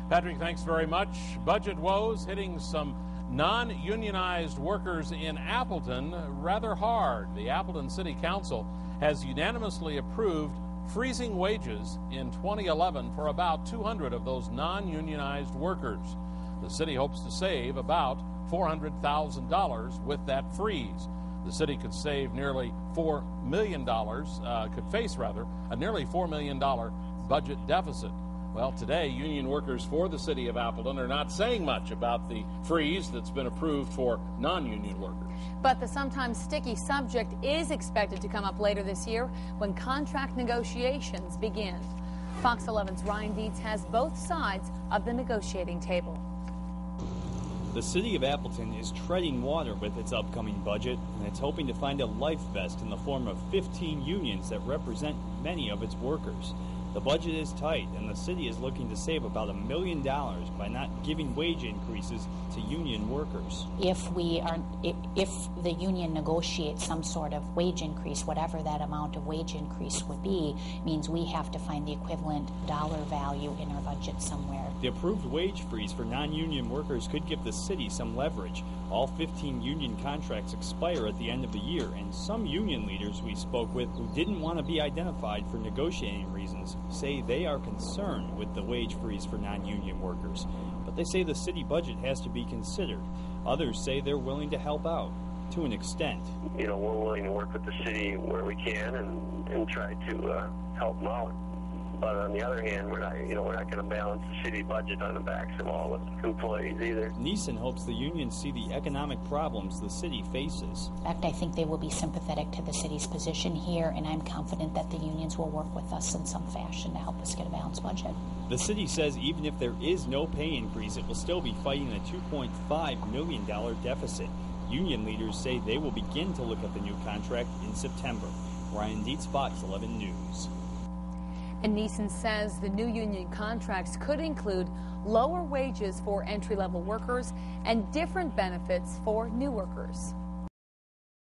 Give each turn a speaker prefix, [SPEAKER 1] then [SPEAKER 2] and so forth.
[SPEAKER 1] Patrick, thanks very much. Budget woes hitting some non-unionized workers in Appleton rather hard. The Appleton City Council has unanimously approved freezing wages in 2011 for about 200 of those non-unionized workers. The city hopes to save about $400,000 with that freeze. The city could save nearly $4 million, could face a nearly $4 million budget deficit. Well, today, union workers for the City of Appleton are not saying much about the freeze that's been approved for non-union workers.
[SPEAKER 2] But the sometimes sticky subject is expected to come up later this year when contract negotiations begin. Fox 11's Ryan Dietz has both sides of the negotiating table.
[SPEAKER 3] The City of Appleton is treading water with its upcoming budget, and it's hoping to find a life vest in the form of 15 unions that represent many of its workers. The budget is tight, and the city is looking to save about $1 million by not giving wage increases to union workers.
[SPEAKER 4] If the union negotiates some sort of wage increase, whatever that amount of wage increase would be, means we have to find the equivalent dollar value in our budget somewhere.
[SPEAKER 3] The approved wage freeze for non-union workers could give the city some leverage. All 15 union contracts expire at the end of the year, and some union leaders we spoke with who didn't want to be identified for negotiating reasons say they are concerned with the wage freeze for non-union workers. But they say the city budget has to be considered. Others say they're willing to help out, to an extent.
[SPEAKER 5] We're willing to work with the city where we can and try to help them out. But on the other hand, we're not going to balance the city budget on the backs of all the employees either.
[SPEAKER 3] Neeson hopes the unions see the economic problems the city faces.
[SPEAKER 4] In fact, I think they will be sympathetic to the city's position here, and I'm confident that the unions will work with us in some fashion to help us get a balanced budget.
[SPEAKER 3] The city says even if there is no pay increase, it will still be fighting a $2.5 million deficit. Union leaders say they will begin to look at the new contract in September. Ryan Dietz, Fox 11 News.
[SPEAKER 2] And Neeson says the new union contracts could include lower wages for entry-level workers and different benefits for new workers.